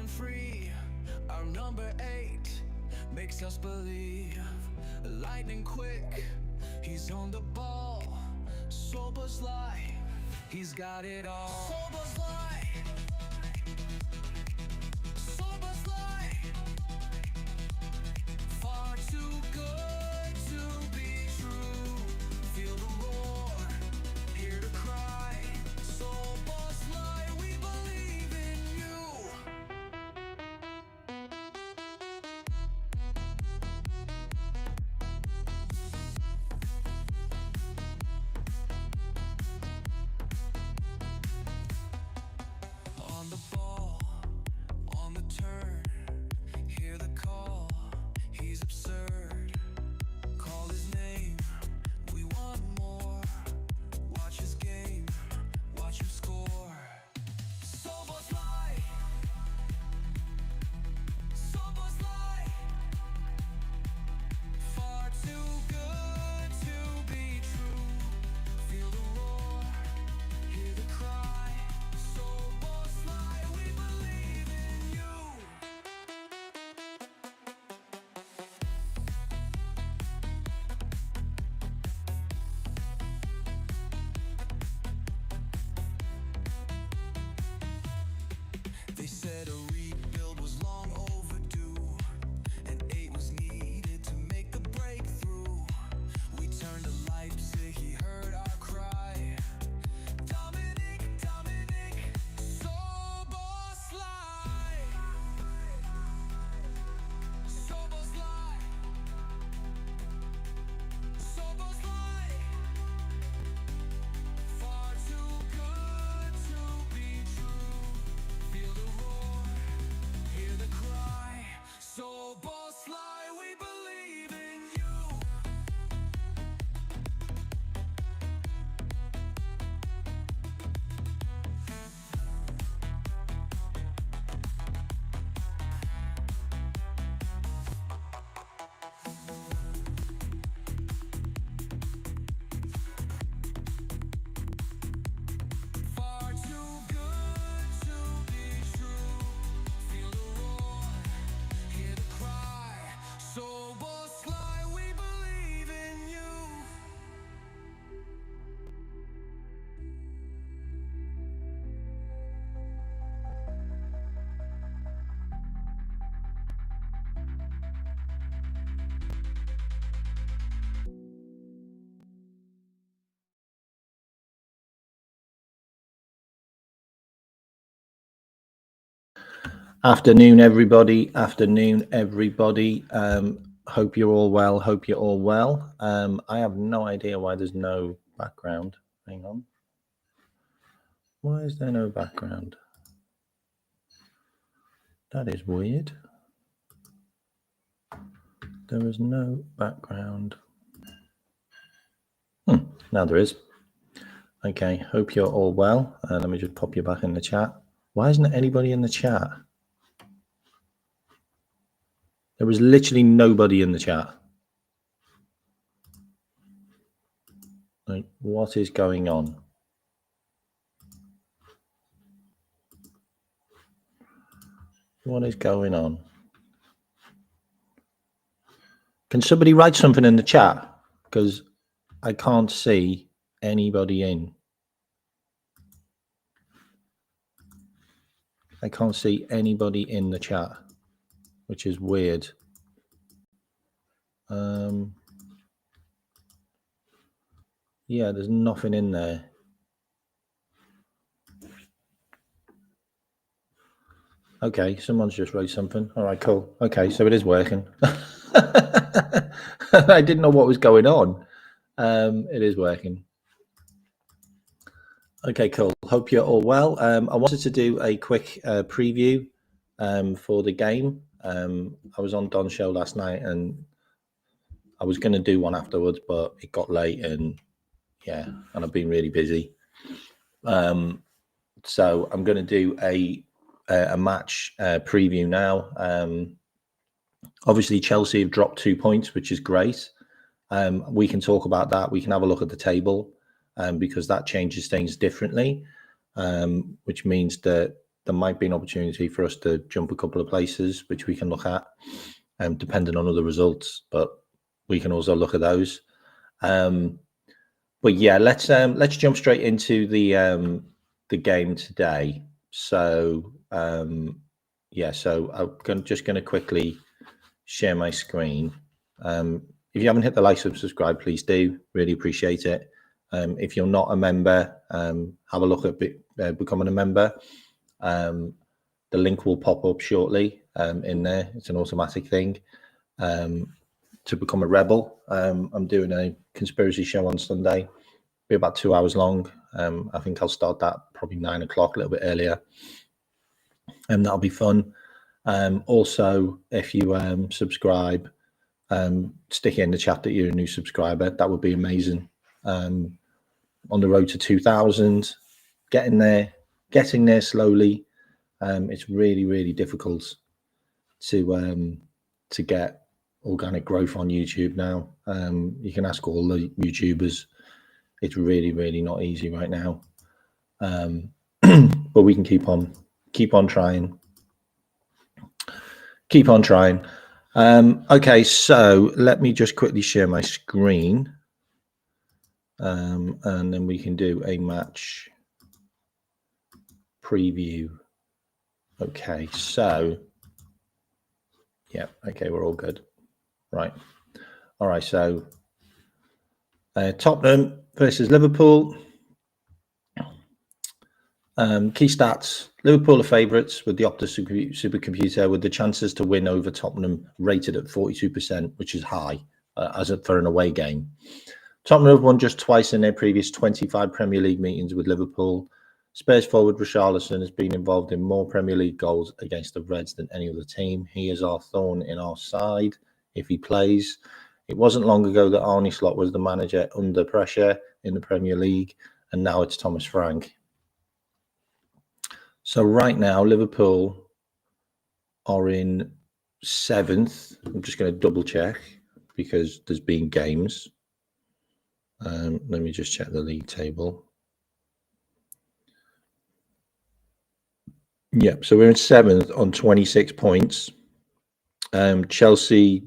free. Our number 8 makes us believe. Lightning quick, he's on the ball. Sober's light, he's got it all. Sober's light, Sober's light. Far too good to be true. Feel the roar, hear the cry. Sober's light, we believe in you. On the ball, on the turn, hear the call, he's absurd. Call his name, we want more. Watch his game, watch him score. Sober's light, Sober's light. Far too good to be true. Feel the roar, hear the cry. Sober's light, we believe in you. They said a rebuild was long overdue, and 8 was needed to make the breakthrough. We turned to Leipzig, he heard our cry. Dominic, Dominic, Sober's light. Sober's light. Sober's light. Far too good to be true. Feel the roar, hear the cry. Sober's light, we believe in you. Far too good to be true. Feel the roar, hear the cry. Sober's light, we believe in you. Afternoon, everybody. Afternoon, everybody. Hope you're all well. Hope you're all well. I have no idea why there's no background. Hang on. Why is there no background? That is weird. There is no background. Now there is. Okay, hope you're all well. Let me just pop you back in the chat. Why isn't anybody in the chat? There was literally nobody in the chat. Like, what is going on? What is going on? Can somebody write something in the chat? Because I can't see anybody in. I can't see anybody in the chat, which is weird. Yeah, there's nothing in there. Okay, someone's just wrote something. All right, cool. Okay, so it is working. I didn't know what was going on. It is working. Okay, cool. Hope you're all well. I wanted to do a quick preview for the game. I was on Don's show last night, and I was going to do one afterwards, but it got late, and yeah, and I've been really busy. So I'm going to do a match preview now. Obviously, Chelsea have dropped 2 points, which is great. We can talk about that. We can have a look at the table because that changes things differently, which means that there might be an opportunity for us to jump a couple of places, which we can look at, depending on other results. But we can also look at those. But yeah, let's jump straight into the game today. So so I'm just going to quickly share my screen. If you haven't hit the like, subscribe, please do. Really appreciate it. If you're not a member, have a look at becoming a member. The link will pop up shortly in there. It's an automatic thing. To become a rebel, I'm doing a conspiracy show on Sunday. Be about 2 hours long. I think I'll start that probably 9 o'clock, a little bit earlier, and that'll be fun. Also, if you subscribe, stick it in the chat that you're a new subscriber. That would be amazing. On the road to 2,000, getting there slowly. It's really, really difficult to get organic growth on YouTube now. You can ask all the YouTubers. It's really, really not easy right now. But we can keep on trying. Keep on trying. Okay, so let me just quickly share my screen. And then we can do a match preview. Okay, so yeah, okay, we're all good. Right. All right, so Tottenham versus Liverpool. Key stats: Liverpool are favourites with the Optus supercomputer, with the chances to win over Tottenham rated at 42%, which is high for an away game. Tottenham have won just twice in their previous 25 Premier League meetings with Liverpool. Spurs forward Richarlison has been involved in more Premier League goals against the Reds than any other team. He is our thorn in our side if he plays. It wasn't long ago that Arne Slot was the manager under pressure in the Premier League, and now it's Thomas Frank. So right now, Liverpool are in 7th. I'm just going to double check because there's been games. Let me just check the league table. Yep, so we're in 7th on 26 points. Chelsea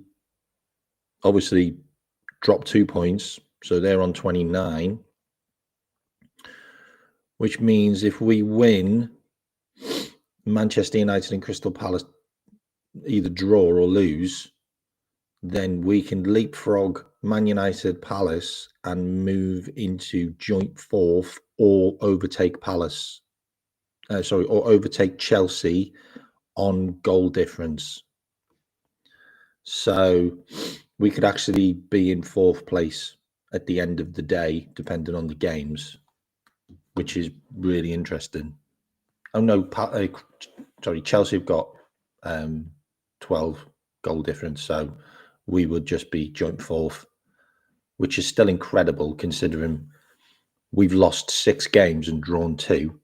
obviously dropped 2 points, so they're on 29. Which means if we win, Manchester United and Crystal Palace either draw or lose, then we can leapfrog Man United, Palace, and move into joint 4th or overtake Palace. Or overtake Chelsea on goal difference. So we could actually be in 4th place at the end of the day, depending on the games, which is really interesting. Oh no, Chelsea have got 12 goal difference, so we would just be joint 4th, which is still incredible considering we've lost 6 games and drawn 2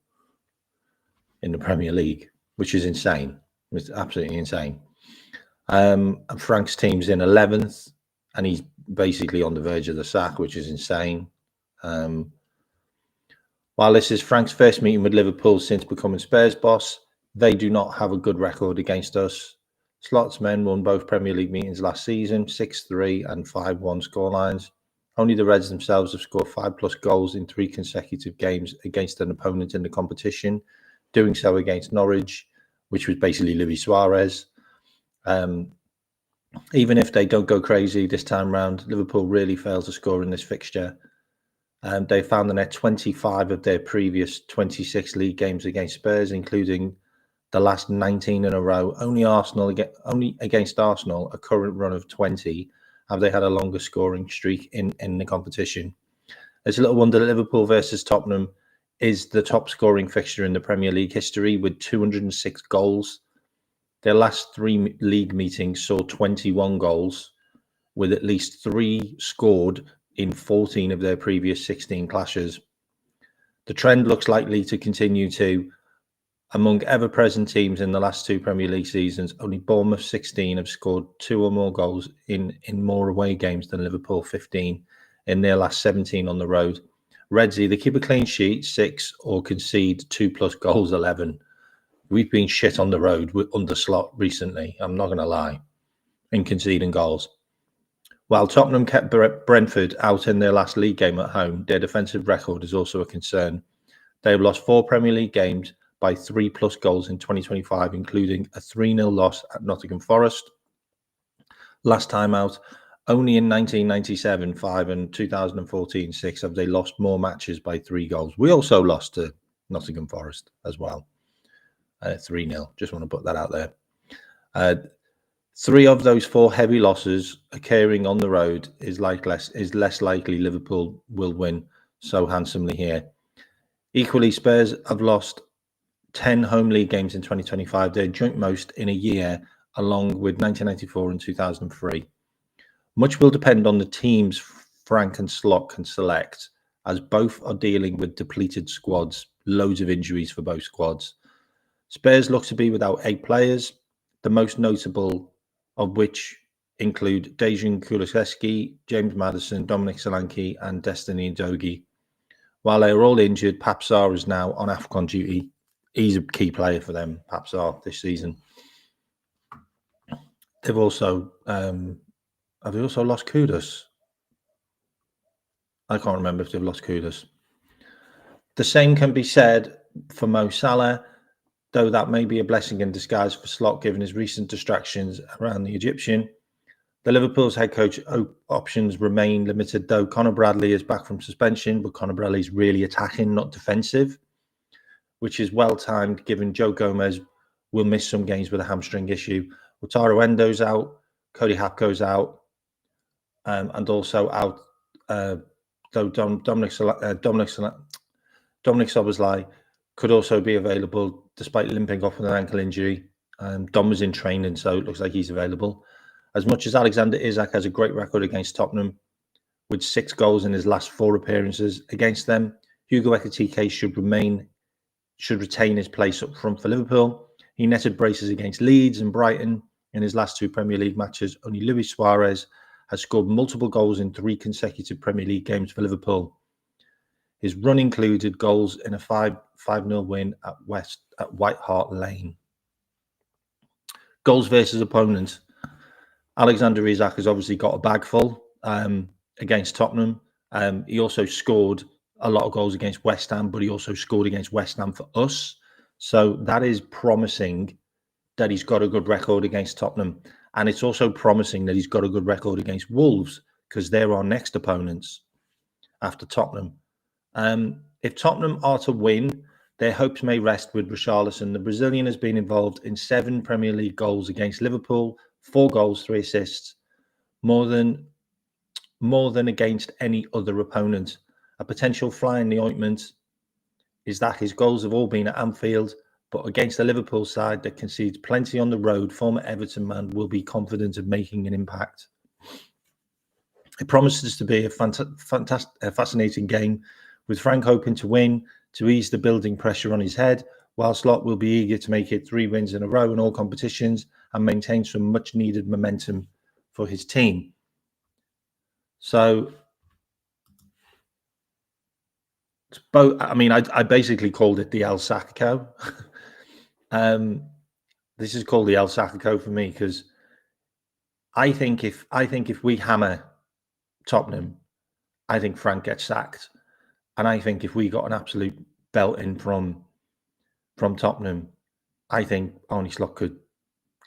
in the Premier League, which is insane. It's absolutely insane. And Frank's team's in 11th, and he's basically on the verge of the sack, which is insane. While this is Frank's first meeting with Liverpool since becoming Spurs boss, they do not have a good record against us. Slot's men won both Premier League meetings last season, 6-3 and 5-1 scorelines. Only the Reds themselves have scored 5+ goals in 3 consecutive games against an opponent in the competition, doing so against Norwich, which was basically Luis Suarez. Even if they don't go crazy this time round, Liverpool really failed to score in this fixture. They found the net 25 of their previous 26 league games against Spurs, including the last 19 in a row. Only against Arsenal, a current run of 20, have they had a longer scoring streak in the competition. It's a little wonder that Liverpool versus Tottenham is the top scoring fixture in the Premier League history with 206 goals. Their last 3 league meetings saw 21 goals, with at least 3 scored in 14 of their previous 16 clashes. The trend looks likely to continue to. Among ever-present teams in the last 2 Premier League seasons, only Bournemouth 16 have scored 2 or more goals in more away games than Liverpool 15 in their last 17 on the road. Reds either keep a clean sheet, 6, or concede 2+ goals, 11. we've been shit on the road under Slot recently. I'm not going to lie, in conceding goals. While Tottenham kept Brentford out in their last league game at home, their defensive record is also a concern. They have lost 4 Premier League games by 3+ goals in 2025, including a 3-0 loss at Nottingham Forest. Last time out, only in 1997-5 and 2014-6 have they lost more matches by 3 goals. We also lost to Nottingham Forest as well, 3-0. Just want to put that out there. 3 of those 4 heavy losses occurring on the road is less likely Liverpool will win so handsomely here. Equally, Spurs have lost 10 home league games in 2025, their joint most in a year, along with 1994 and 2003. Much will depend on the teams Frank and Slot can select, as both are dealing with depleted squads, loads of injuries for both squads. Spurs look to be without 8 players, the most notable of which include Dejan Kulusevski, James Maddison, Dominic Solanke, and Destiny Udogie. While they are all injured, Papsar is now on AFCON duty. He's a key player for them, Papsar, this season. They've also have they also lost Kudus? I can't remember if they've lost Kudus. The same can be said for Mo Salah, though that may be a blessing in disguise for Slot given his recent distractions around the Egyptian. The Liverpool's head coach options remain limited, though Conor Bradley is back from suspension, but Conor Bradley's really attacking, not defensive, which is well-timed given Joe Gomez will miss some games with a hamstring issue. Wataru Endo's out, Cody Hapko's out, and also out, though Dominic Szoboszlai could also be available despite limping off with an ankle injury. Dom was in training, so it looks like he's available. As much as Alexander Isak has a great record against Tottenham, with 6 goals in his last 4 appearances against them, Hugo Ekitike should retain his place up front for Liverpool. He netted braces against Leeds and Brighton in his last 2 Premier League matches. Only Luis Suarez has scored multiple goals in 3 consecutive Premier League games for Liverpool. His run included goals in a 5-0 win at White Hart Lane. Goals versus opponents. Alexander Isak has obviously got a bag full against Tottenham. He also scored a lot of goals against West Ham, but he also scored against West Ham for us. So that is promising that he's got a good record against Tottenham. And it's also promising that he's got a good record against Wolves, because they're our next opponents after Tottenham. If Tottenham are to win, their hopes may rest with Richarlison. The Brazilian has been involved in 7 Premier League goals against Liverpool, 4 goals, 3 assists, more than against any other opponent. A potential fly in the ointment is that his goals have all been at Anfield, but against the Liverpool side that concedes plenty on the road, former Everton man will be confident of making an impact. It promises to be a fascinating game, with Frank hoping to win to ease the building pressure on his head, while Slot will be eager to make it 3 wins in a row in all competitions and maintain some much-needed momentum for his team. So, it's both. I mean, I basically called it the El Sacco. This is called the El Sacco for me because I think if we hammer Tottenham, I think Frank gets sacked, and I think if we got an absolute belting from Tottenham, I think Arne Slot could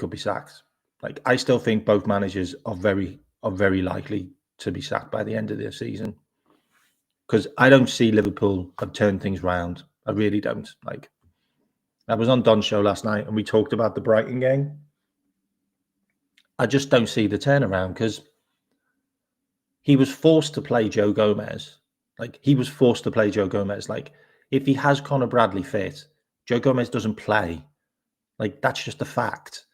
be sacked. Like, I still think both managers are very likely to be sacked by the end of the season, because I don't see Liverpool have turned things round. I really don't. Like, I was on Don's show last night and we talked about the Brighton game. I just don't see the turnaround, because he was forced to play Joe Gomez. Like, if he has Conor Bradley fit, Joe Gomez doesn't play. Like, that's just a fact.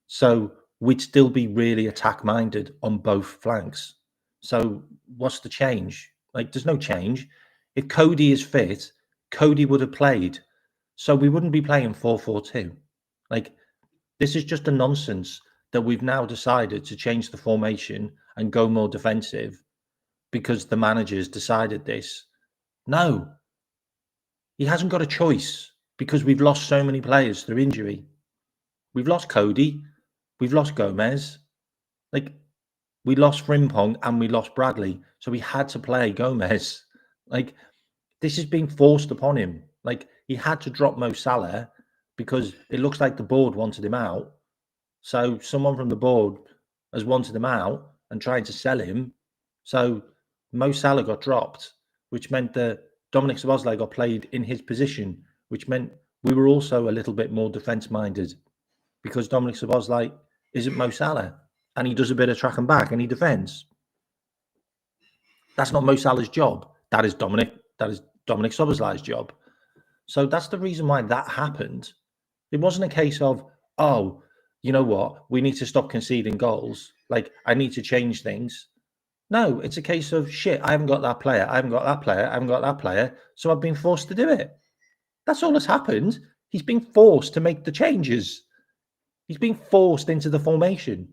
So we'd still be really attack-minded on both flanks. So what's the change? Like, there's no change. If Cody is fit, Cody would have played. So we wouldn't be playing 4-4-2. Like, this is just a nonsense that we've now decided to change the formation and go more defensive because the manager's decided this. No. He hasn't got a choice. because we've lost so many players through injury. We've lost Cody, we've lost Gomez, like we lost Frimpong and we lost Bradley, so we had to play Gomez. Like this has been forced upon him. Like he had to drop Mo Salah because it looks like the board wanted him out. So someone from the board has wanted him out and trying to sell him. So Mo Salah got dropped, which meant that Dominic Szoboszlai got played in his position, which meant we were also a little bit more defence-minded because Dominic Szoboszlai isn't Mo Salah and he does a bit of track and back and he defends. That's not Mo Salah's job. That is Dominic Szoboszlai's job. So that's the reason why that happened. It wasn't a case of, oh, you know what, we need to stop conceding goals. Like, I need to change things. No, it's a case of, shit, I haven't got that player, I haven't got that player, I haven't got that player, so I've been forced to do it. That's all that's happened. He's been forced to make the changes. He's been forced into the formation.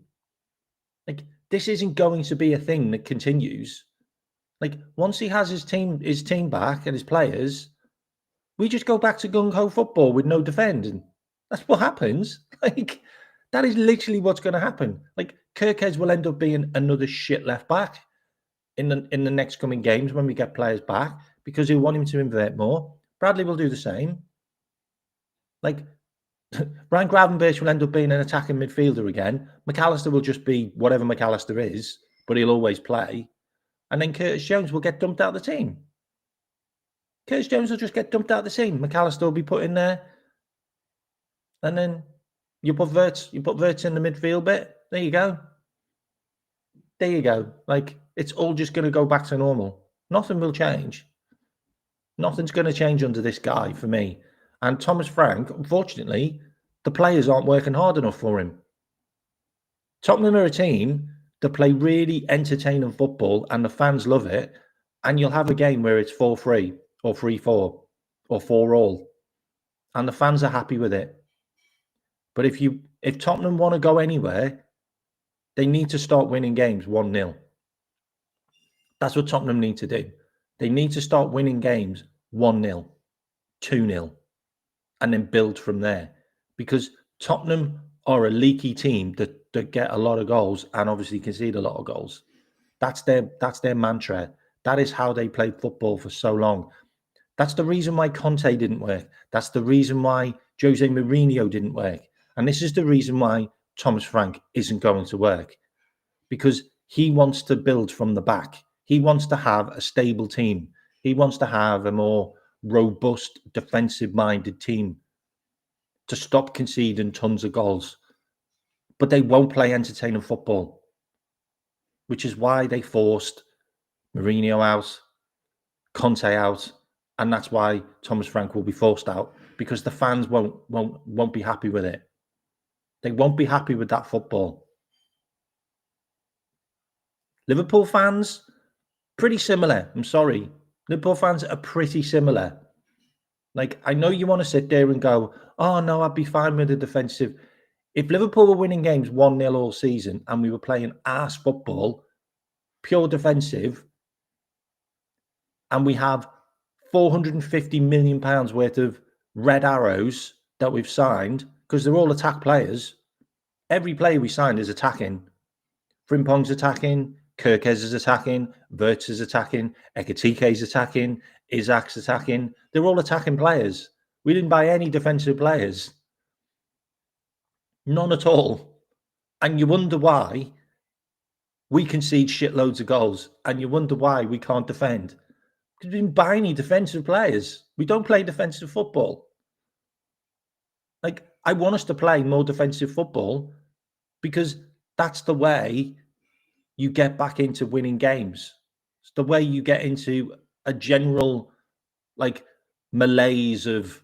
Like, this isn't going to be a thing that continues. Like, once he has his team back and his players, we just go back to gung-ho football with no defending. That's what happens. Like, that is literally what's going to happen. Like, Kirkez will end up being another shit left back in the next coming games when we get players back because we want him to invert more. Bradley will do the same. Like, Ryan Gravenberch will end up being an attacking midfielder again. McAllister will just be whatever McAllister is, but he'll always play. And then Curtis Jones will get dumped out of the team. Curtis Jones will just get dumped out of the team. McAllister will be put in there. And then you put Wirtz in the midfield bit. There you go. There you go. Like, it's all just going to go back to normal. Nothing will change. Nothing's going to change under this guy for me. And Thomas Frank, unfortunately, the players aren't working hard enough for him. Tottenham are a team that play really entertaining football and the fans love it. And you'll have a game where it's 4-3 or 3-4 or 4-4. And the fans are happy with it. But if Tottenham want to go anywhere, they need to start winning games 1-0. That's what Tottenham need to do. They need to start winning games 1-0, 2-0, and then build from there. Because Tottenham are a leaky team that get a lot of goals and obviously concede a lot of goals. That's their mantra. That is how they played football for so long. That's the reason why Conte didn't work. That's the reason why Jose Mourinho didn't work. And this is the reason why Thomas Frank isn't going to work. Because he wants to build from the back. He wants to have a stable team. He wants to have a more robust, defensive-minded team to stop conceding tons of goals. But they won't play entertaining football, which is why they forced Mourinho out, Conte out, and that's why Thomas Frank will be forced out, because the fans won't be happy with it. They won't be happy with that football. Liverpool fans, pretty similar. I'm sorry. Liverpool fans are pretty similar. Like, I know you want to sit there and go, oh, no, I'd be fine with the defensive. If Liverpool were winning games 1-0 all season and we were playing arse football, pure defensive, and we have £450 million worth of red arrows that we've signed, because they're all attack players. Every player we signed is attacking. Frimpong's attacking, Kirkez is attacking, Wirtz is attacking, Ekitike's attacking, Isak's attacking. They're all attacking players. We didn't buy any defensive players. None at all. And you wonder why we concede shitloads of goals, and you wonder why we can't defend. Because we didn't buy any defensive players. We don't play defensive football. Like, I want us to play more defensive football because that's the way you get back into winning games. It's the way you get into a general, like, malaise of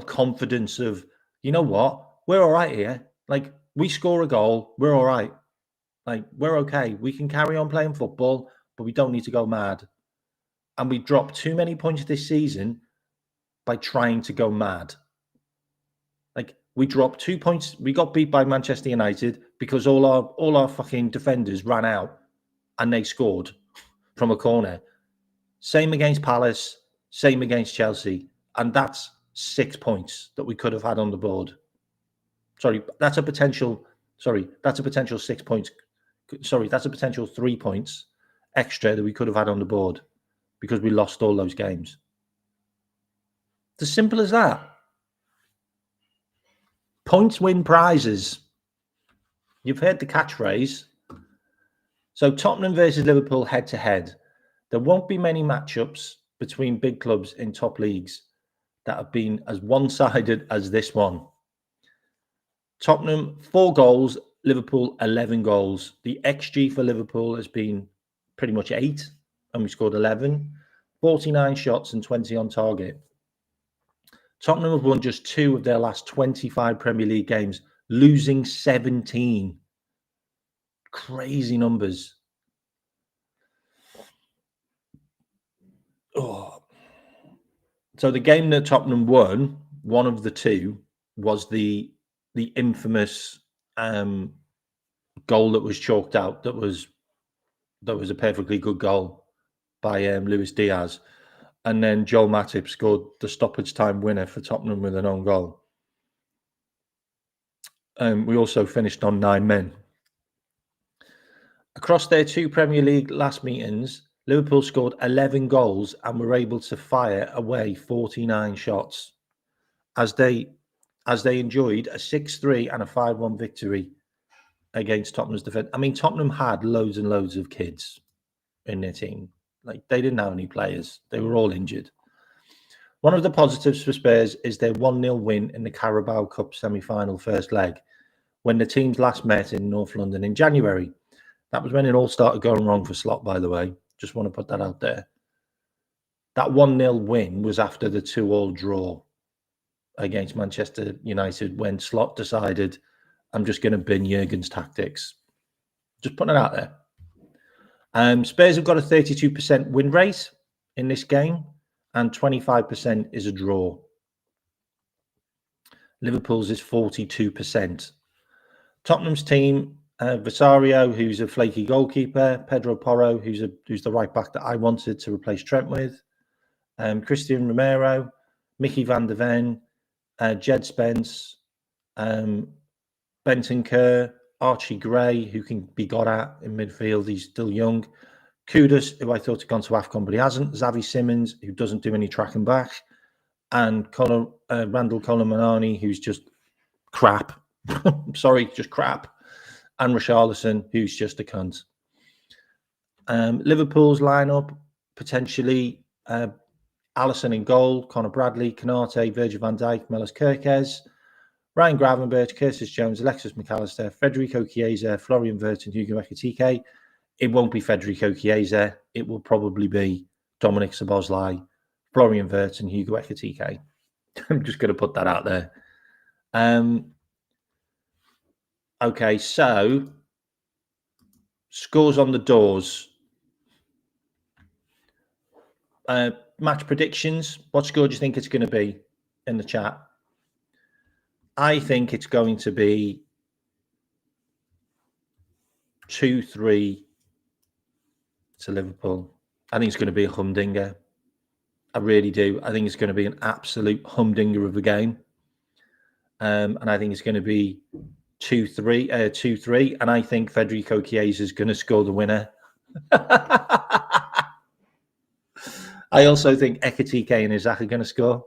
confidence of, you know what, we're all right here. Like, we score a goal, we're all right. Like, we're okay. We can carry on playing football, but we don't need to go mad. And we dropped too many points this season by trying to go mad. Like, we dropped 2 points. We got beat by Manchester United because all our fucking defenders ran out and they scored from a corner. Same against Palace, same against Chelsea. And that's 6 points that we could have had on the board. Sorry, that's a potential 6 points. Sorry, that's a potential 3 points extra that we could have had on the board because we lost all those games. It's as simple as that. Points win prizes. You've heard the catchphrase. So Tottenham versus Liverpool head to head. There won't be many matchups between big clubs in top leagues that have been as one-sided as this one. Tottenham 4 goals, Liverpool 11 goals. The XG for Liverpool has been pretty much 8, and we scored 11. 49 shots and 20 on target. Tottenham have won just 2 of their last 25 Premier League games, losing 17. Crazy numbers. Oh. So the game that Tottenham won, one of the 2, was the infamous goal that was chalked out. That was a perfectly good goal by Luis Diaz, and then Joel Matip scored the stoppage time winner for Tottenham with an own goal. We also finished on 9 men. Across their 2 Premier League last meetings, Liverpool scored 11 goals and were able to fire away 49 shots as they enjoyed a 6-3 and a 5-1 victory against Tottenham's defence. I mean, Tottenham had loads and loads of kids in their team. Like, they didn't have any players. They were all injured. One of the positives for Spurs is their 1-0 win in the Carabao Cup semi-final first leg when the teams last met in North London in January. That was when it all started going wrong for Slot, by the way. Just want to put that out there. That 1-0 win was after the 2-2 draw against Manchester United when Slot decided, I'm just going to bin Jurgen's tactics. Just putting it out there. Spurs have got a 32% win rate in this game, and 25% is a draw. Liverpool's is 42%. Tottenham's team, Visario, who's a flaky goalkeeper, Pedro Porro, who's the right back that I wanted to replace Trent with, Christian Romero, Mickey van der Ven, Jed Spence, Benton Kerr, Archie Gray, who can be got at in midfield. He's still young. Kudus, who I thought had gone to AFCON, but he hasn't. Xavi Simons, who doesn't do any tracking back. And Randall Colomanani, who's just crap. Sorry, just crap. And Richarlison, who's just a cunt. Liverpool's lineup, potentially Alisson in goal, Conor Bradley, Konate, Virgil van Dijk, Melis Kerkez, Ryan Gravenberch, Curtis Jones, Alexis McAllister, Federico Chiesa, Florian Wirtz, and Hugo Ekitike. It won't be Federico Chiesa. It will probably be Dominic Szoboszlai, Florian Wirtz, and Hugo Ekitike. I'm just going to put that out there. Okay, so scores on the doors. Match predictions. What score do you think it's going to be in the chat? I think it's going to be 2-3 to Liverpool. I think it's going to be a humdinger. I really do. I think it's going to be an absolute humdinger of a game. And I think it's going to be 2-3. And I think Federico Chiesa is going to score the winner. I also think Ekitike and Isaac are going to score.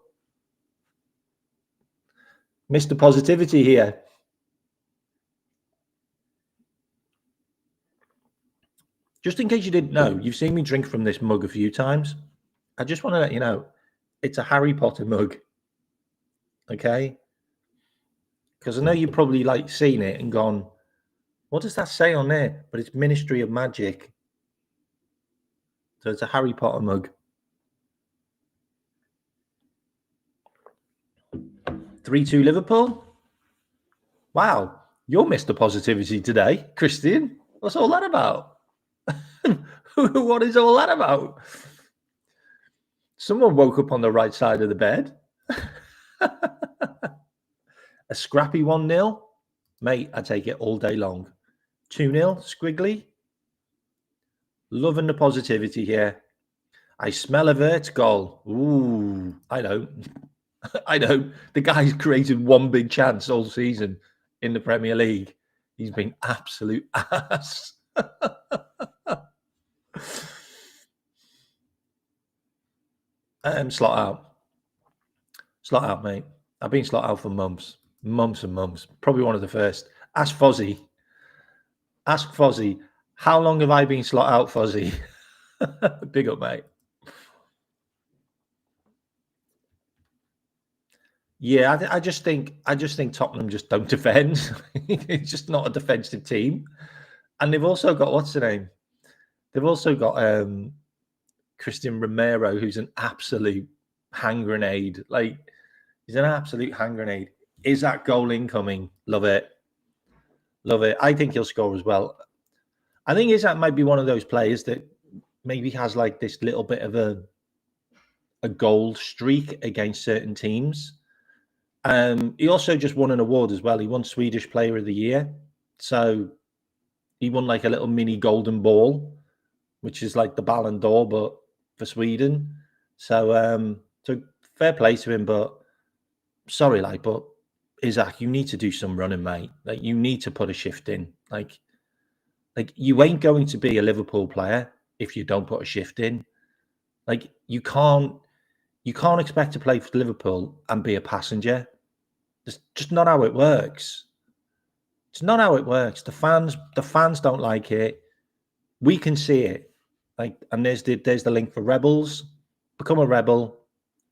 Mr. Positivity here. Just in case you didn't know, you've seen me drink from this mug a few times. I just want to let you know, it's a Harry Potter mug. Okay? Because I know you've probably seen it and gone, what does that say on there? But it's Ministry of Magic. So it's a Harry Potter mug. 3-2 Liverpool. Wow, you're Mr. Positivity today, Christian. What's all that about? What is all that about? Someone woke up on the right side of the bed. A scrappy 1-0. Mate, I take it all day long. 2-0, squiggly. Loving the positivity here. I smell a Wirtz goal. Ooh, I don't. I know the guy's created one big chance all season in the Premier League. He's been absolute ass. Slot out. Slot out, mate. I've been slot out for months. Months and months. Probably one of the first. Ask Fozzie. Ask Fozzie. How long have I been slot out, Fozzie? Big up, mate. Yeah, I just think Tottenham just don't defend. It's just not a defensive team, and they've also got what's the name? They've also got Christian Romero, who's an absolute hand grenade. Like he's an absolute hand grenade. Is that goal incoming? Love it, love it. I think he'll score as well. I think Isak might be one of those players that maybe has like this little bit of a goal streak against certain teams. He also just won an award as well. He won Swedish Player of the Year. So he won like a little mini golden ball, which is like the Ballon d'Or, but for Sweden. So fair play to him, but sorry, but Isak, you need to do some running, mate. Like you need to put a shift in. Like you ain't going to be a Liverpool player if you don't put a shift in. Like you can't expect to play for Liverpool and be a passenger. It's just not how it works. It's not how it works. The fans don't like it. We can see it. And there's the link for Rebels. Become a rebel.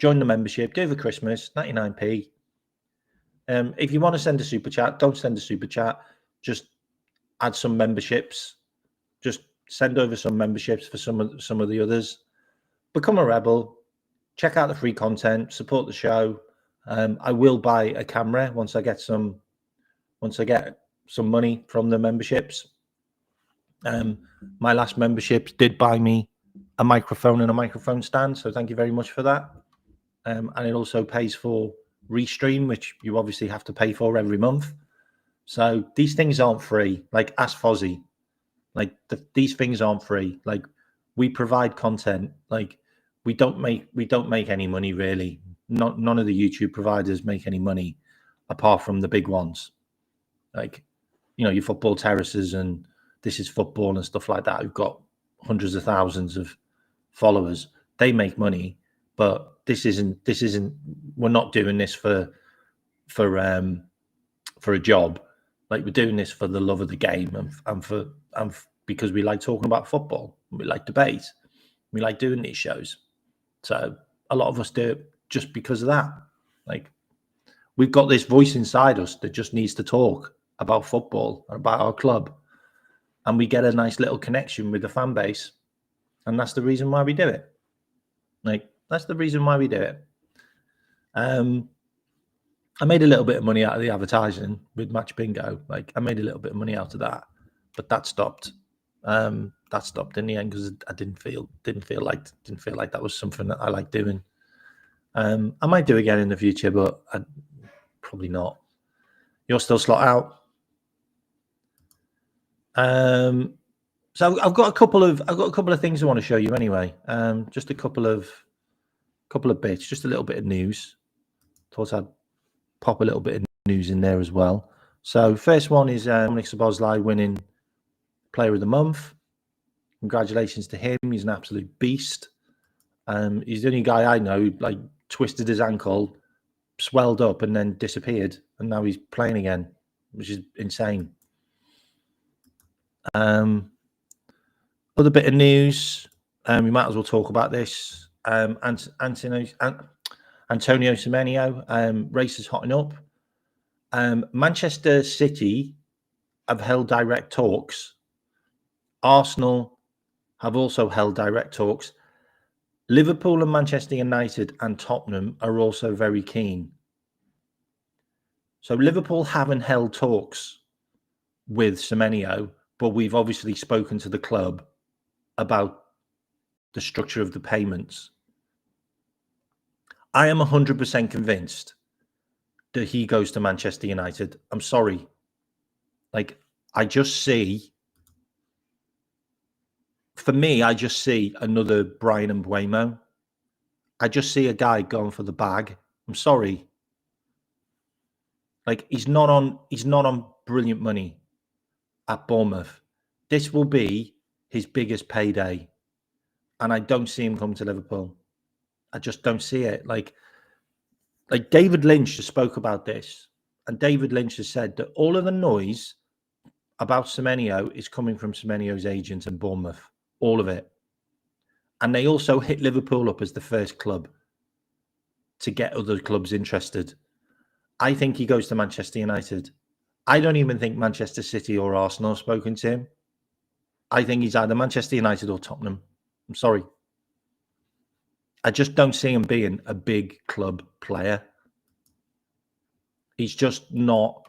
Join the membership. Do it for Christmas. 99p. If you want to send a super chat, don't send a super chat. Just add some memberships. Just send over some memberships for some of the others. Become a rebel. Check out the free content. Support the show. I will buy a camera once I get some money from the memberships. My last memberships did buy me a microphone and a microphone stand, so thank you very much for that. And it also pays for Restream, which you obviously have to pay for every month. So these things aren't free. Like ask Fozzie. Like these things aren't free. Like we provide content. Like we don't make any money really. None of the YouTube providers make any money apart from the big ones. Like, your Football Terraces and This Is Football and stuff like that, who've got hundreds of thousands of followers. They make money, but this isn't. We're not doing this for a job. Like we're doing this for the love of the game and because we like talking about football. We like debate. We like doing these shows. So a lot of us do it just because of that. Like we've got this voice inside us that just needs to talk about football and about our club. And we get a nice little connection with the fan base. And that's the reason why we do it. Like, that's the reason why we do it. I made a little bit of money out of the advertising with Match Bingo. Like, I made a little bit of money out of that. But that stopped. That stopped in the end because I didn't feel like that was something that I like doing. I might do again in the future, but probably not. You're still slot out. So I've got a couple of things I want to show you anyway. Just a couple of bits, just a little bit of news. Thought I'd pop a little bit of news in there as well. So first one is Dominic Szoboszlai winning Player of the Month. Congratulations to him. He's an absolute beast. He's the only guy I know who twisted his ankle, swelled up, and then disappeared, and now he's playing again, which is insane. Other bit of news. We might as well talk about this. Antonio Semenyo, race is hotting up. Manchester City have held direct talks. Arsenal have also held direct talks. Liverpool and Manchester United and Tottenham are also very keen. So Liverpool haven't held talks with Semenyo, but we've obviously spoken to the club about the structure of the payments. I am 100% convinced that he goes to Manchester United. I'm sorry. I just see another Brian Mbeumo. I just see a guy going for the bag I'm sorry. Like, he's not on brilliant money at Bournemouth. This will be his biggest payday, and I don't see him come to Liverpool. I just don't see it. Like David Lynch just spoke about this, and David Lynch has said that all of the noise about Semenyo is coming from Semenyo's agent and Bournemouth, all of it. And they also hit Liverpool up as the first club to get other clubs interested. I think he goes to Manchester United. I don't even think Manchester City or Arsenal have spoken to him. I think he's either Manchester United or Tottenham. I'm sorry. I just don't see him being a big club player. He's just not.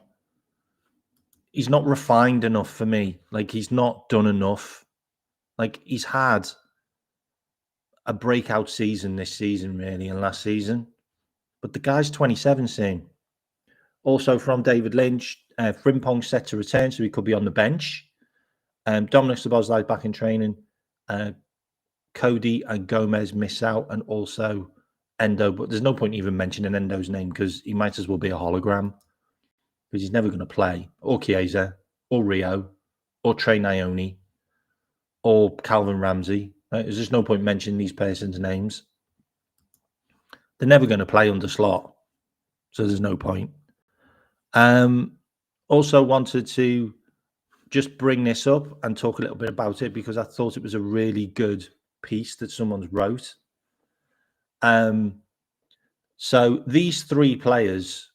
He's not refined enough for me. Like, he's not done enough. Like, he's had a breakout season this season, really, and last season. But the guy's 27 soon. Also from David Lynch, Frimpong's set to return, so he could be on the bench. Dominic Szoboszlai back in training. Cody and Gomez miss out, and also Endo. But there's no point even mentioning Endo's name because he might as well be a hologram because he's never going to play. Or Chiesa, or Rio, or Trey Nioni, or Calvin Ramsey. There's just no point mentioning these persons' names. They're never going to play under Slot, so there's no point. Also wanted to just bring this up and talk a little bit about it because I thought it was a really good piece that someone's wrote. So these three players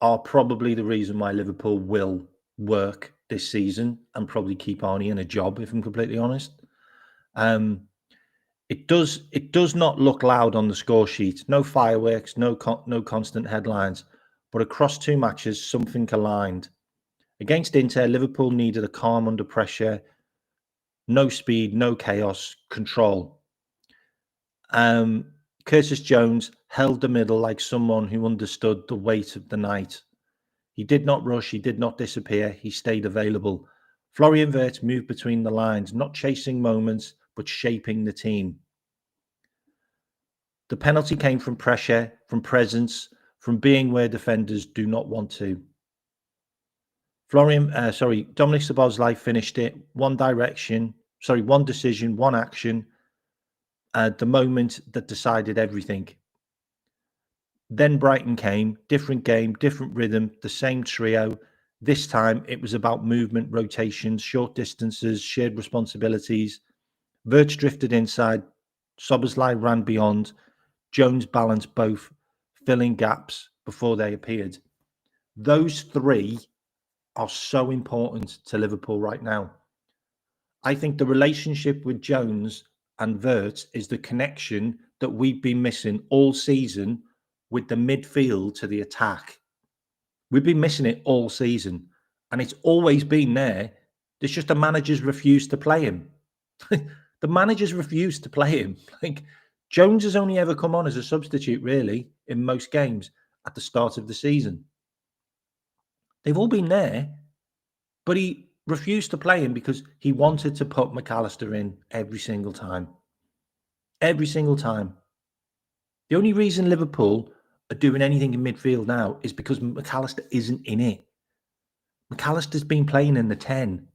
are probably the reason why Liverpool will work this season and probably keep Arnie in a job, if I'm completely honest. It does not look loud on the score sheet. No fireworks, no constant headlines. But across two matches, something aligned. Against Inter, Liverpool needed a calm under pressure. No speed, no chaos, control. Curtis Jones held the middle like someone who understood the weight of the night. He did not rush, he did not disappear, he stayed available. Florian Wirtz moved between the lines, not chasing moments, but shaping the team. The penalty came from pressure, from presence, from being where defenders do not want to. Dominic Szoboszlai finished it. One decision, one action. The moment that decided everything. Then Brighton came, different game, different rhythm, the same trio. This time it was about movement, rotations, short distances, shared responsibilities. Wirtz drifted inside. Szoboszlai ran beyond. Jones balanced both, filling gaps before they appeared. Those three are so important to Liverpool right now. I think the relationship with Jones and Wirtz is the connection that we've been missing all season with the midfield to the attack. We've been missing it all season, and it's always been there. There's just the managers refuse to play him. The managers refuse to play him. Like, Jones has only ever come on as a substitute, really, in most games at the start of the season. They've all been there, but he refused to play him because he wanted to put McAllister in every single time. Every single time. The only reason Liverpool are doing anything in midfield now is because McAllister isn't in it. McAllister's been playing in the 10.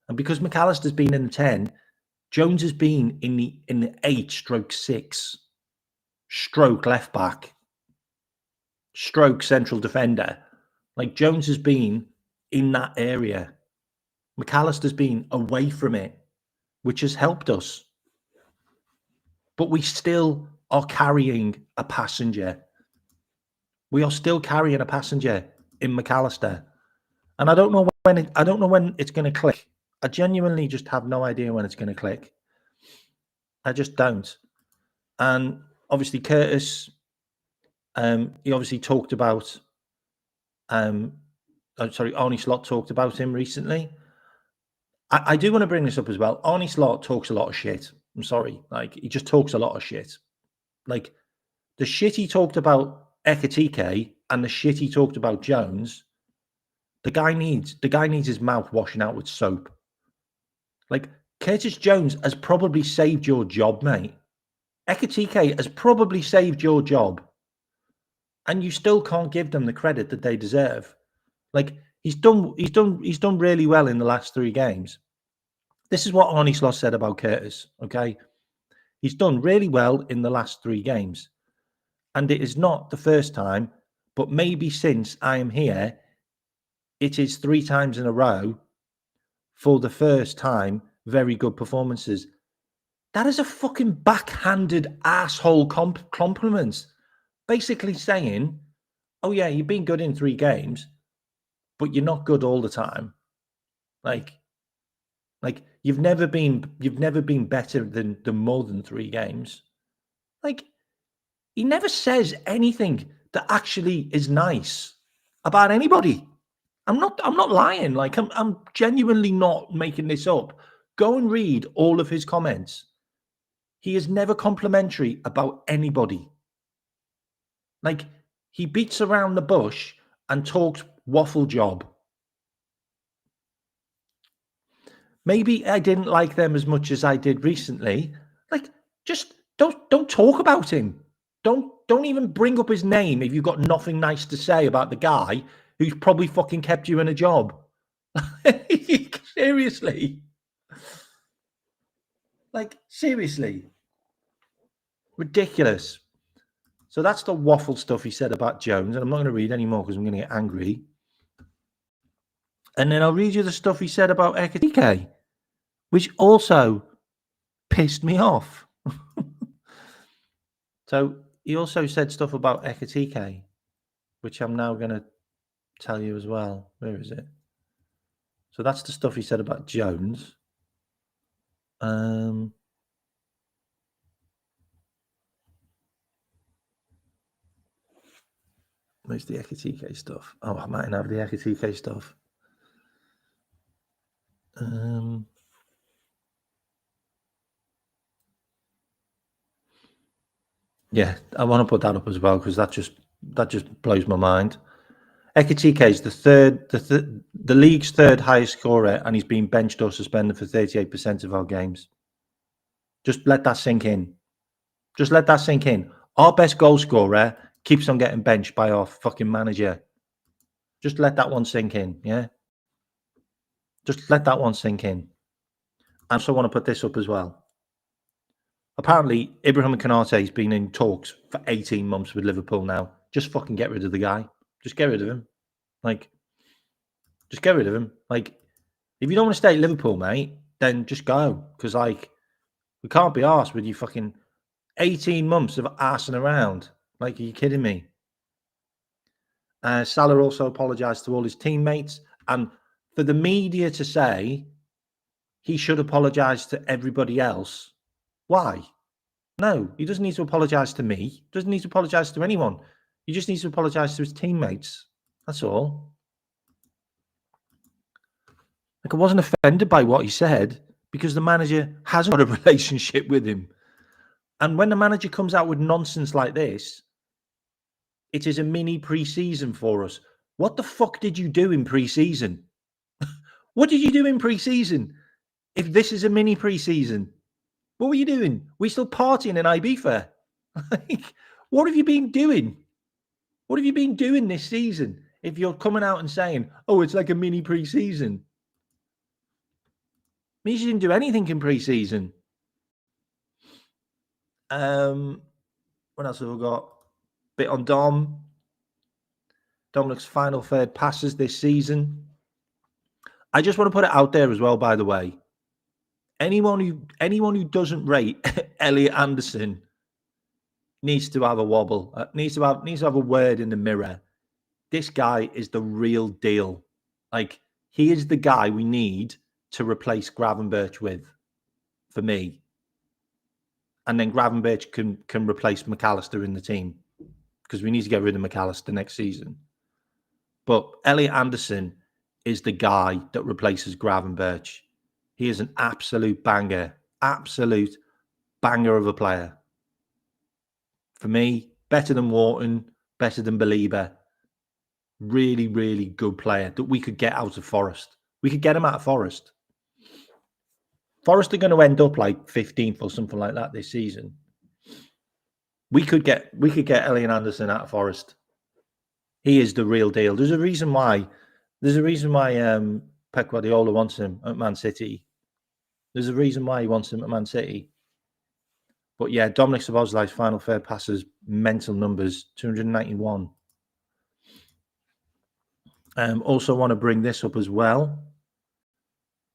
And because McAllister's been in the 10, Jones has been in the 8/6, stroke left back, stroke central defender. Like, Jones has been in that area. McAllister's been away from it, which has helped us. But we still are carrying a passenger. We are still carrying a passenger in McAllister. And I don't know when it's going to click. I genuinely just have no idea when it's going to click. I just don't. And obviously Curtis, he obviously talked about, Arnie Slot talked about him recently. I do want to bring this up as well. Arnie Slot talks a lot of shit. I'm sorry. Like, he just talks a lot of shit. Like, the shit he talked about Ekitike and the shit he talked about Jones, the guy needs his mouth washing out with soap. Like, Curtis Jones has probably saved your job, mate. Ekitike has probably saved your job. and you still can't give them the credit that they deserve. Like he's done really well in the last 3 games. This is what Arnie Slot said about Curtis. Okay, he's done really well in the last 3 games, and it is not the first time, but maybe since I am here, it is 3 times in a row. For the first time, very good performances. That is a fucking backhanded asshole compliment. Basically saying, oh yeah, you've been good in 3 games, but you're not good all the time. Like you've never been better than more than 3 games. Like he never says anything that actually is nice about anybody. I'm not lying. Like I'm genuinely not making this up. Go and read all of his comments. He is never complimentary about anybody. Like he beats around the bush and talks waffle job. Maybe I didn't like them as much as I did recently. Like just don't talk about him. Don't even bring up his name if you've got nothing nice to say about the guy who's probably fucking kept you in a job. Seriously. Like, seriously. Ridiculous. So that's the waffle stuff he said about Jones. And I'm not going to read any more because I'm going to get angry. And then I'll read you the stuff he said about Ekitike, which also pissed me off. So he also said stuff about Ekitike, which I'm now going to tell you as well. Where is it? So that's the stuff he said about Jones. Where's the Ekitike stuff? Oh, I might have the Ekitike stuff. Yeah, I want to put that up as well because that just blows my mind. Ekitike is the league's 3rd highest scorer, and he's been benched or suspended for 38% of our games. Just let that sink in. Just let that sink in. Our best goal scorer keeps on getting benched by our fucking manager. Just let that one sink in, yeah? Just let that one sink in. I also want to put this up as well. Apparently, Ibrahim Konate's been in talks for 18 months with Liverpool now. Just fucking get rid of the guy. Just get rid of him. Like, just get rid of him. Like, if you don't want to stay at Liverpool, mate, then just go. Because, like, we can't be arsed with you fucking 18 months of arsing around. Like, are you kidding me? Salah also apologised to all his teammates. And for the media to say he should apologise to everybody else, why? No, he doesn't need to apologise to me. He doesn't need to apologise to anyone. He just needs to apologise to his teammates. That's all. Like, I wasn't offended by what he said because the manager hasn't got a relationship with him. And when the manager comes out with nonsense like this, it is a mini pre-season for us. What the fuck did you do in pre-season? What did you do in pre-season? If this is a mini pre-season, what were you doing? We're still partying in Ibiza. Like, what have you been doing? What have you been doing this season? If you're coming out and saying, "Oh, it's like a mini pre-season," means you didn't do anything in pre-season. What else have we got? Bit on Dom. Dominic's final 3rd passes this season. I just want to put it out there as well, by the way. Anyone who doesn't rate Elliot Anderson needs to have a wobble. Needs to have a word in the mirror. This guy is the real deal. Like, he is the guy we need to replace Gravenberch with, for me. And then Gravenberch can replace McAllister in the team because we need to get rid of McAllister next season. But Elliot Anderson is the guy that replaces Gravenberch. He is an absolute banger of a player. For me, better than Wharton, better than Belieber. Really, really good player that we could get out of Forest. We could get him out of Forest. Forest are going to end up like 15th or something like that this season. We could get Elliot Anderson out of Forest. He is the real deal. There's a reason why. Pep Guardiola wants him at Man City. There's a reason why he wants him at Man City. But yeah, Dominic Szoboszlai's final third passes, mental numbers, 291. Also want to bring this up as well,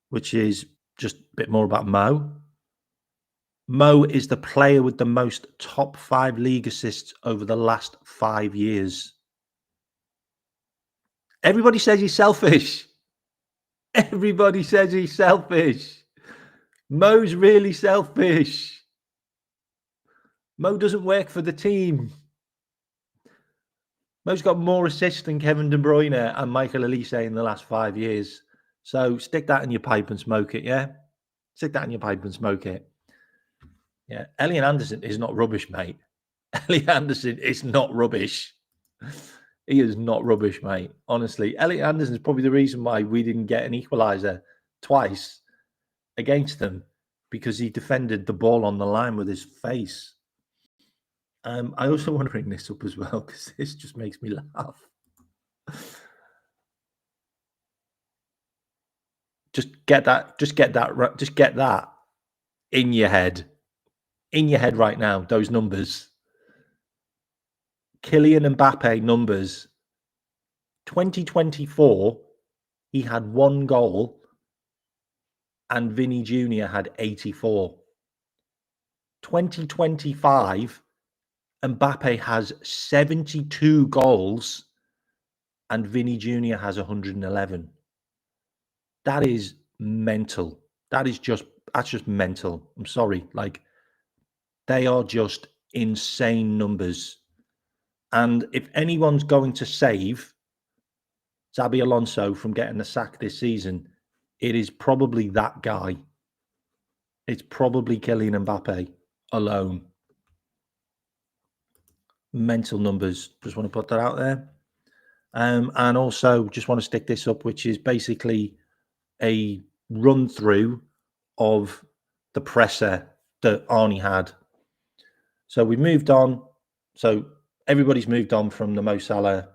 which is just a bit more about Mo. Mo is the player with the most top 5 league assists over the last 5 years. Everybody says he's selfish. Everybody says he's selfish. Mo's really selfish. Mo doesn't work for the team. Mo's got more assists than Kevin De Bruyne and Michael Elise in the last 5 years. So stick that in your pipe and smoke it, yeah? Stick that in your pipe and smoke it. Yeah, Elliot Anderson is not rubbish, mate. Elliot Anderson is not rubbish. He is not rubbish, mate. Honestly, Elliot Anderson is probably the reason why we didn't get an equaliser twice against them, because he defended the ball on the line with his face. I also want to bring this up as well because this just makes me laugh. Just get that in your head right now. Those numbers. Kylian Mbappe numbers. 2024, he had 1 goal, and Vinny Jr. had 84. 2025, Mbappe has 72 goals, and Vinny Jr. has 111. That is mental. That's just mental. I'm sorry. Like, they are just insane numbers. And if anyone's going to save Xabi Alonso from getting the sack this season, it is probably that guy. It's probably Kylian Mbappe alone. Mental numbers. Just want to put that out there. And also just want to stick this up, which is basically a run through of the presser that Arnie had. So we moved on. So everybody's moved on from the Mo Salah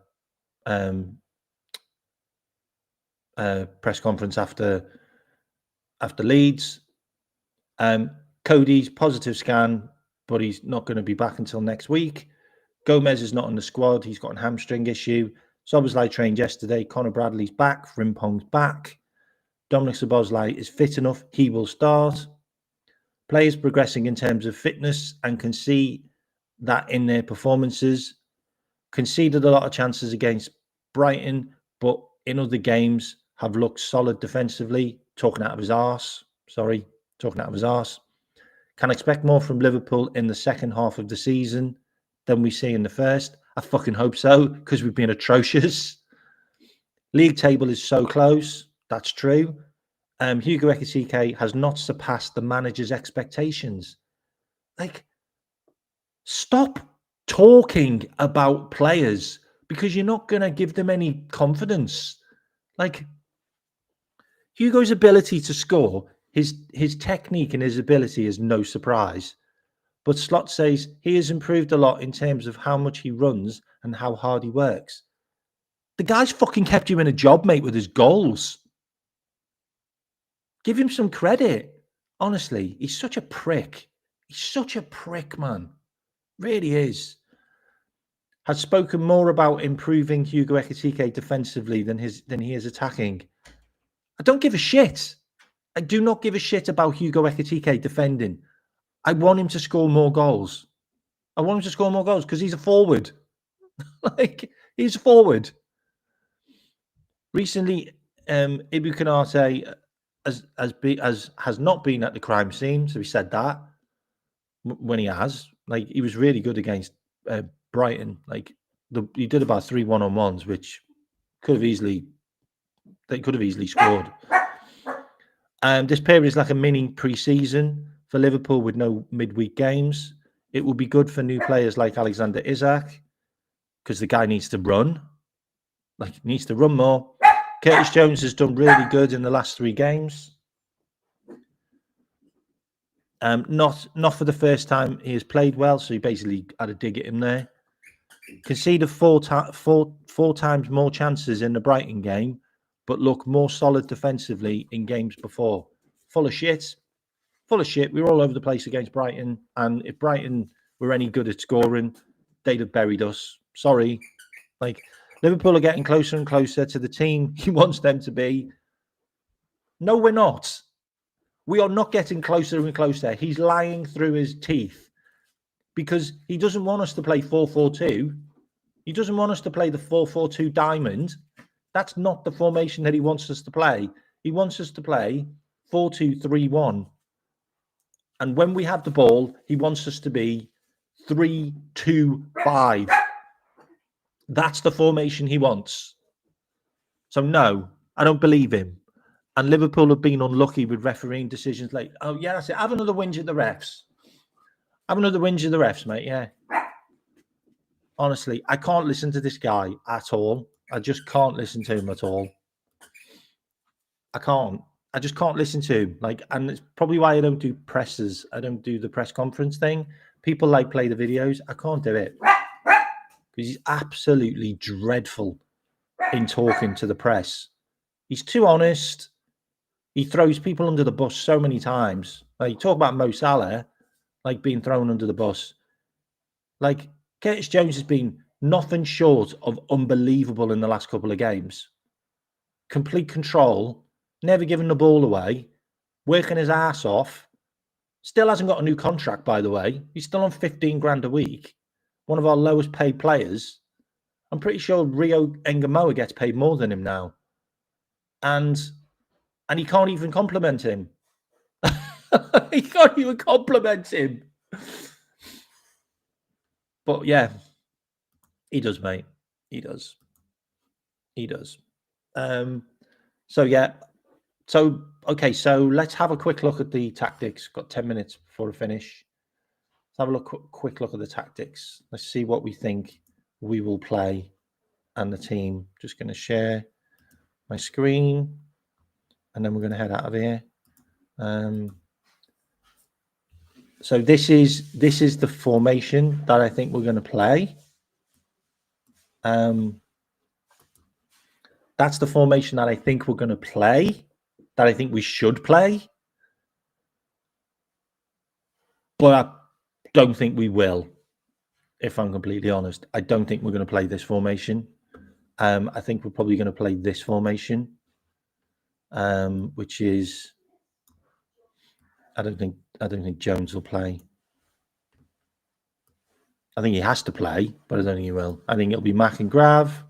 press conference after Leeds. Cody's positive scan, but he's not going to be back until next week. Gomez is not on the squad. He's got a hamstring issue. Szoboszlai trained yesterday. Connor Bradley's back. Frimpong's back. Dominic Szoboszlai is fit enough. He will start. Players progressing in terms of fitness and can see that in their performances. Conceded a lot of chances against Brighton, but in other games have looked solid defensively. Talking out of his arse. Can expect more from Liverpool in the second half of the season than we see in the first. I fucking hope so, because we've been atrocious. League table is so close. That's true. Hugo Ekitike has not surpassed the manager's expectations. Like, stop talking about players because you're not going to give them any confidence. Like, Hugo's ability to score, his technique and his ability is no surprise. But Slot says he has improved a lot in terms of how much he runs and how hard he works. The guy's fucking kept you in a job, mate, with his goals. Give him some credit. Honestly, he's such a prick. He's such a prick, man. Really is. Has spoken more about improving Hugo Ekitike defensively than he is attacking. I don't give a shit. I do not give a shit about Hugo Ekitike defending. I want him to score more goals. Because he's a forward. Like, he's a forward. Recently, Ibu Konate has not been at the crime scene, so he said that when he has. Like, he was really good against Brighton. Like, he did about 3 1-on-1s, which they could have easily scored. This period is like a mini pre-season for Liverpool with no midweek games. It will be good for new players like Alexander Isak, because the guy needs to run. Like, he needs to run more. Curtis Jones has done really good in the last 3 games. Not for the first time he has played well, so he basically had a dig at him there. conceded four times more chances in the Brighton game, but look more solid defensively in games before. Full of shit. Full of shit. We were all over the place against Brighton, and if Brighton were any good at scoring, they'd have buried us. Sorry. Like, Liverpool are getting closer and closer to the team he wants them to be. No, we're not. We are not getting closer and closer. He's lying through his teeth because he doesn't want us to play 4-4-2. He doesn't want us to play the 4-4-2 diamond. That's not the formation that he wants us to play. He wants us to play 4-2-3-1. And when we have the ball, he wants us to be 3-2-5. That's the formation he wants. So no, I don't believe him. And Liverpool have been unlucky with refereeing decisions like, oh yeah, that's it. Have another whinge at the refs. Have another whinge at the refs, mate. Yeah. Honestly, I can't listen to this guy at all. I just can't listen to him at all. I can't. I just can't listen to him. Like, and it's probably why I don't do presses. I don't do the press conference thing. People like play the videos. I can't do it because he's absolutely dreadful in talking to the press. He's too honest. He throws people under the bus so many times. Like, talk about Mo Salah, like being thrown under the bus. Like, Curtis Jones has been nothing short of unbelievable in the last couple of games. Complete control, never giving the ball away, working his ass off. Still hasn't got a new contract, by the way. He's still on 15 grand a week. One of our lowest paid players. I'm pretty sure Rio Engamoa gets paid more than him now. And he can't even compliment him. He can't even compliment him. But yeah, he does, mate. He does. He does. So yeah. So okay. So let's have a quick look at the tactics. Got 10 minutes before the finish. Let's have a quick look at the tactics. Let's see what we think we will play and the team. Just going to share my screen, and then we're going to head out of here. So this is the formation that I think we're going to play. That's the formation that I think we're going to play, that I think we should play. But I don't think we will, if I'm completely honest. I don't think we're going to play this formation. I think we're probably going to play this formation, which is, I don't think Jones will play. I think he has to play, but I don't think he will. I think it'll be Mac and Grav.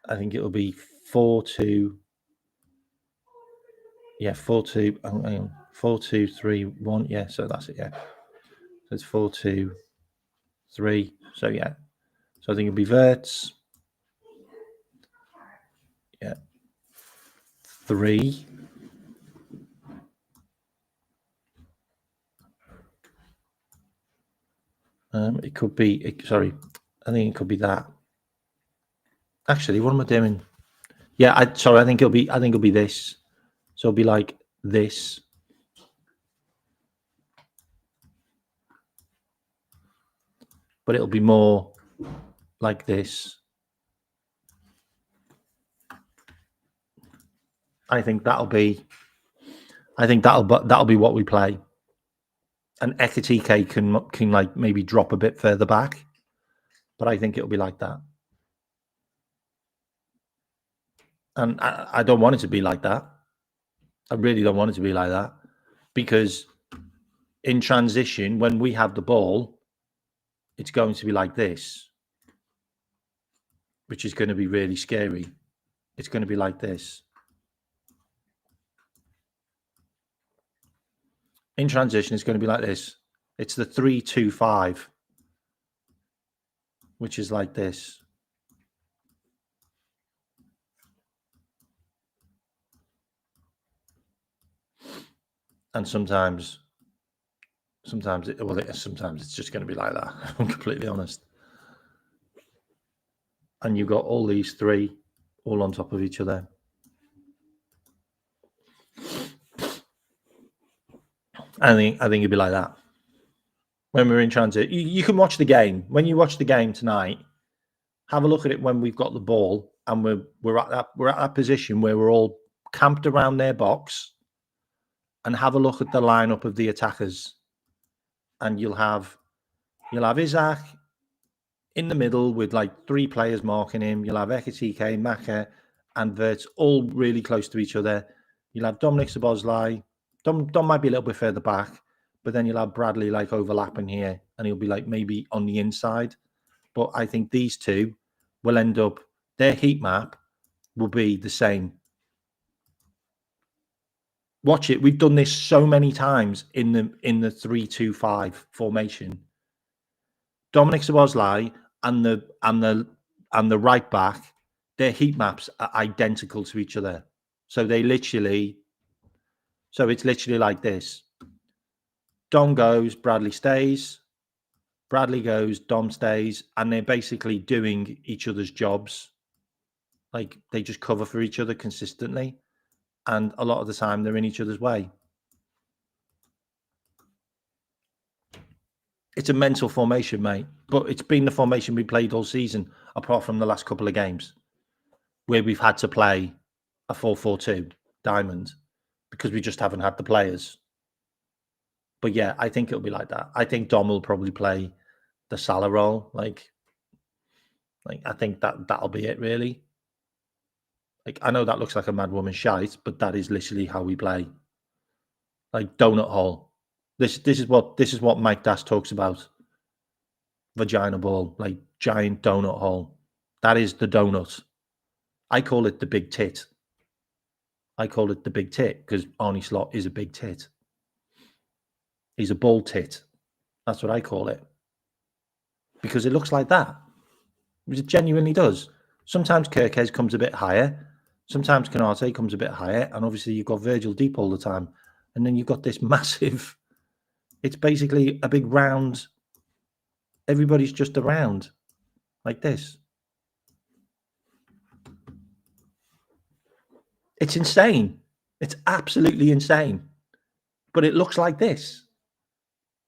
I think it'll be 4-2. Yeah, 4-2. 4-2-3-1. Yeah, so that's it. Yeah, so it's 4-2-3. So yeah, so I think it'll be Verts. Yeah, 3. It could be. Sorry, I think it could be that. Actually, what am I doing? Yeah, I think it'll be this. So it'll be like this. But it'll be more like this. I think that'll be what we play. And Ekitike can like maybe drop a bit further back, but I think it'll be like that. And I don't want it to be like that. I really don't want it to be like that, because in transition, when we have the ball, it's going to be like this, which is going to be really scary. It's going to be like this. In transition, it's going to be like this. It's the 3-2-5, which is like this. And sometimes it's just going to be like that. I'm completely honest. And you've got all these three all on top of each other. I think it'd be like that. when we're in transit. You can watch the game. When you watch the game tonight, have a look at it when we've got the ball and we're at that position where we're all camped around their box, and have a look at the lineup of the attackers. And you'll have Isaac in the middle with like 3 players marking him. You'll have Ekitike, Maka, and Wirtz all really close to each other. You'll have Dominic Szoboszlai. Dom might be a little bit further back, but then you'll have Bradley like overlapping here, and he'll be like maybe on the inside. But I think these two will end up, their heat map will be the same. Watch it. We've done this so many times in the 3-2-5 formation. Dominic Szoboszlai and the right back, their heat maps are identical to each other. So it's literally like this. Dom goes, Bradley stays. Bradley goes, Dom stays, and they're basically doing each other's jobs. Like, they just cover for each other consistently, and a lot of the time they're in each other's way. It's a mental formation, mate, but it's been the formation we played all season, apart from the last couple of games, where we've had to play a 4-4-2 diamond because we just haven't had the players. But yeah, I think it'll be like that. I think Dom will probably play the Salah role. Like I think that'll be it, really. Like, I know that looks like a mad woman shite, but that is literally how we play. Like, donut hole. This is what Mike Das talks about. Vagina ball, like giant donut hole. That is the donut. I call it the big tit. I call it the big tit because Arnie Slot is a big tit. He's a ball tit. That's what I call it. Because it looks like that. It genuinely does. Sometimes Kirkez comes a bit higher. Sometimes Canate comes a bit higher. And obviously you've got Virgil deep all the time. And then you've got this massive... It's basically a big round. Everybody's just around. Like this. It's insane. It's absolutely insane. But it looks like this.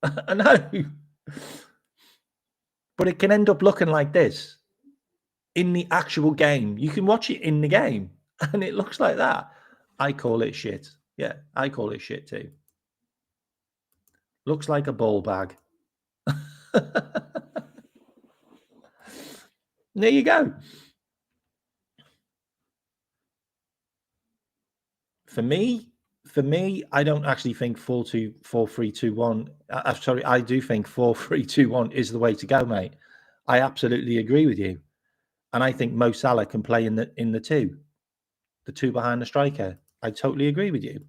I know. But it can end up looking like this in the actual game. You can watch it in the game and it looks like that. I call it shit. Yeah, I call it shit too. Looks like a ball bag. There you go. For me, I don't actually think 4-3-2-1. Sorry, I do think 4-3-2-1 is the way to go, mate. I absolutely agree with you, and I think Mo Salah can play in the two behind the striker. I totally agree with you.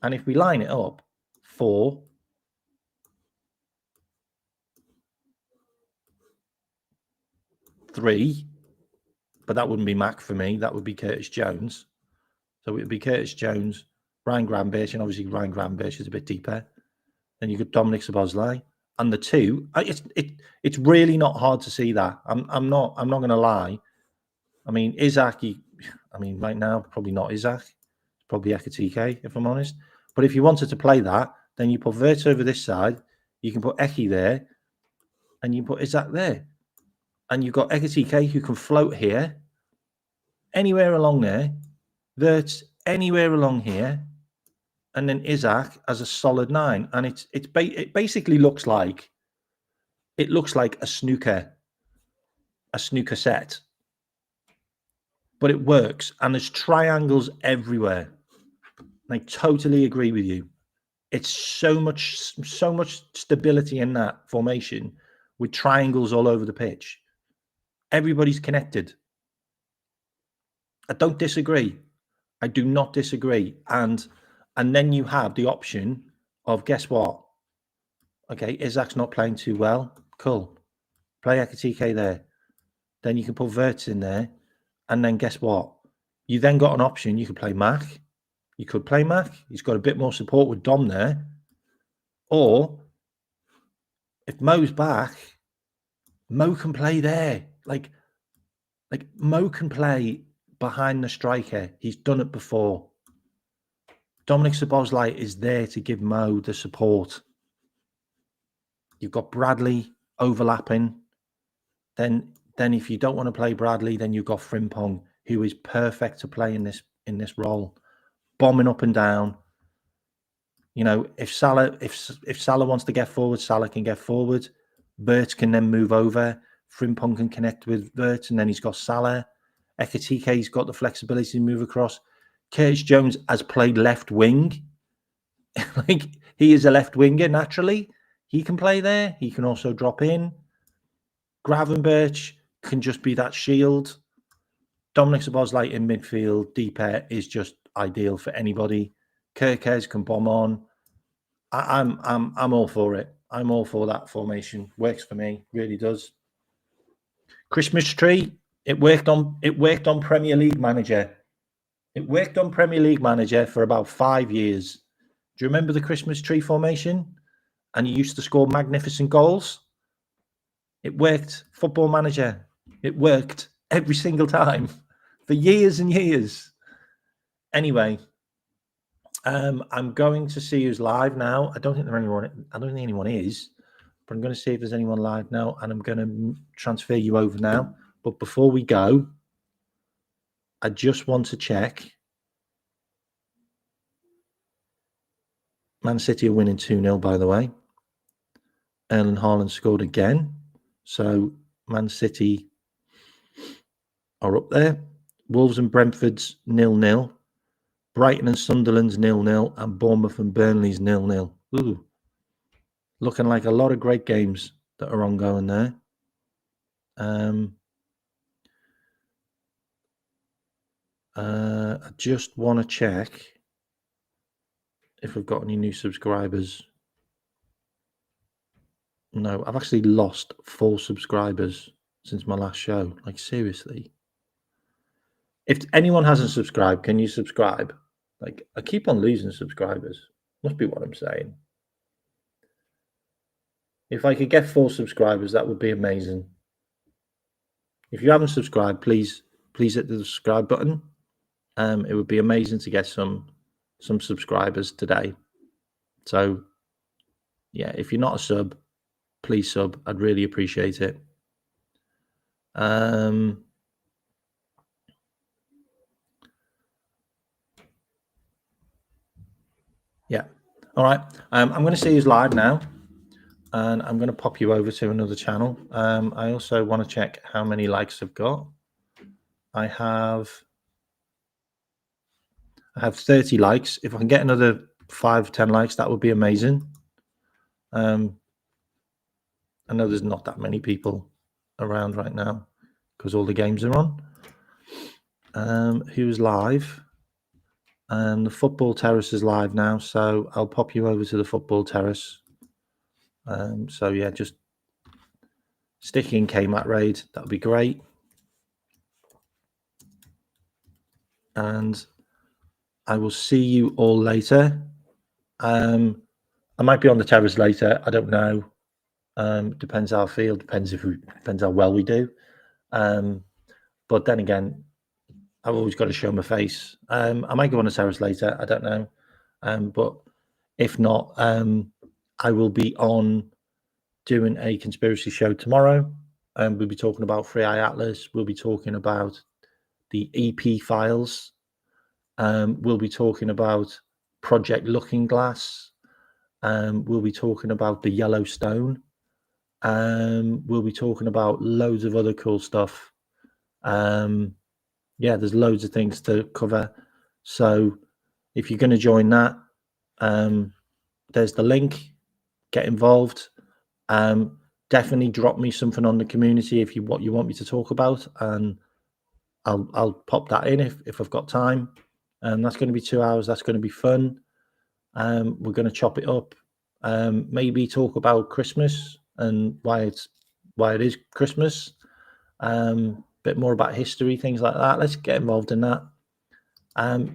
And if we line it up, 4, 3, but that wouldn't be Mac for me. That would be Curtis Jones. So it would be Curtis Jones, Ryan Gravenberch, and obviously Ryan Gravenberch is a bit deeper. Then you got Dominic Szoboszlai, and the 2. It's really not hard to see that. I'm not going to lie. I mean, Isaac. Right now probably not Isaac. Probably Ekitike, if I'm honest. But if you wanted to play that, then you put Wirtz over this side. You can put Eki there, and you put Isaac there, and you've got Ekitike who can float here, anywhere along there. Wirtz anywhere along here, and then Isaac as a solid 9, and it basically looks like a snooker set, but it works, and there's triangles everywhere. And I totally agree with you. It's so much stability in that formation with triangles all over the pitch. Everybody's connected. I don't disagree. I do not disagree. And then you have the option of, guess what? Okay, Isaac's not playing too well. Cool. Play Ekitike there. Then you can put Wirtz in there. And then guess what? You then got an option. You could play Mac. You could play Mac. He's got a bit more support with Dom there. Or if Mo's back, Mo can play there. Like Mo can play behind the striker. He's done it before. Dominic Szoboszlai is there to give Mo the support. You've got Bradley overlapping. Then if you don't want to play Bradley, then you've got Frimpong, who is perfect to play in this role, bombing up and down. You know, if Salah wants to get forward, Salah can get forward. Bert can then move over. Frimpong can connect with Bert, and then he's got Salah. Ekatike's got the flexibility to move across. Curtis Jones has played left wing. Like, he is a left winger naturally. He can play there. He can also drop in. Gravenberch can just be that shield. Dominic Szoboszlai in midfield, deeper, is just ideal for anybody. Kirkes can bomb on. I'm all for it. I'm all for that formation. Works for me, really does. Christmas tree. It worked on Premier League Manager. It worked on Premier League Manager for about 5 years. Do you remember the Christmas tree formation? And you used to score magnificent goals. It worked. Football Manager. It worked every single time for years and years. Anyway, I'm going to see who's live now. I don't think anyone is, but I'm going to see if there's anyone live now, and I'm going to transfer you over now. But before we go, I just want to check. Man City are winning 2-0, by the way. Erling Haaland scored again. So Man City are up there. Wolves and Brentford's 0-0. Brighton and Sunderland's 0-0. And Bournemouth and Burnley's 0-0. Ooh. Looking like a lot of great games that are ongoing there. I just want to check if we've got any new subscribers. No, I've actually lost 4 subscribers since my last show. Like, seriously. If anyone hasn't subscribed, can you subscribe? Like, I keep on losing subscribers. Must be what I'm saying. If I could get 4 subscribers, that would be amazing. If you haven't subscribed, please hit the subscribe button. It would be amazing to get some subscribers today. So, yeah, if you're not a sub, please sub. I'd really appreciate it. Yeah. All right. I'm going to see who's live now, and I'm going to pop you over to another channel. I also want to check how many likes I've got. I have 30 likes. If I can get another 5-10 likes, that would be amazing. I know there's not that many people around right now because all the games are on. Who's live? The Football Terrace is live now, so I'll pop you over to the Football Terrace. So yeah, just stick in KMAT Raid. That would be great. And I will see you all later. I might be on the terrace later. I don't know. Depends how I feel. Depends how well we do. But then again, I've always got to show my face. I might go on the terrace later. I don't know. But if not, I will be on doing a conspiracy show tomorrow. We'll be talking about Free Eye Atlas. We'll be talking about the EP files. We'll be talking about Project Looking Glass. We'll be talking about the Yellowstone. We'll be talking about loads of other cool stuff. Yeah, there's loads of things to cover. So if you're going to join that, there's the link. Get involved. Definitely drop me something on the community if what you want me to talk about, and I'll pop that in if I've got time. That's going to be 2 hours. That's going to be fun. We're going to chop it up. Maybe talk about Christmas and why it is Christmas. Bit more about history, things like that. Let's get involved in that.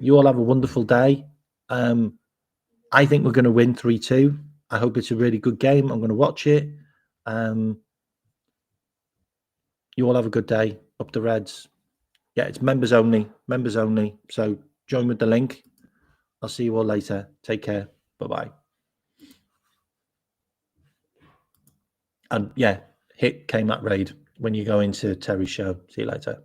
You all have a wonderful day. I think we're going to win 3-2. I hope it's a really good game. I'm going to watch it. You all have a good day. Up the Reds. Yeah, it's members only. Members only. So join with the link. I'll see you all later. Take care. Bye-bye. And yeah, hit K-Mac Raid when you go into Terry's show. See you later.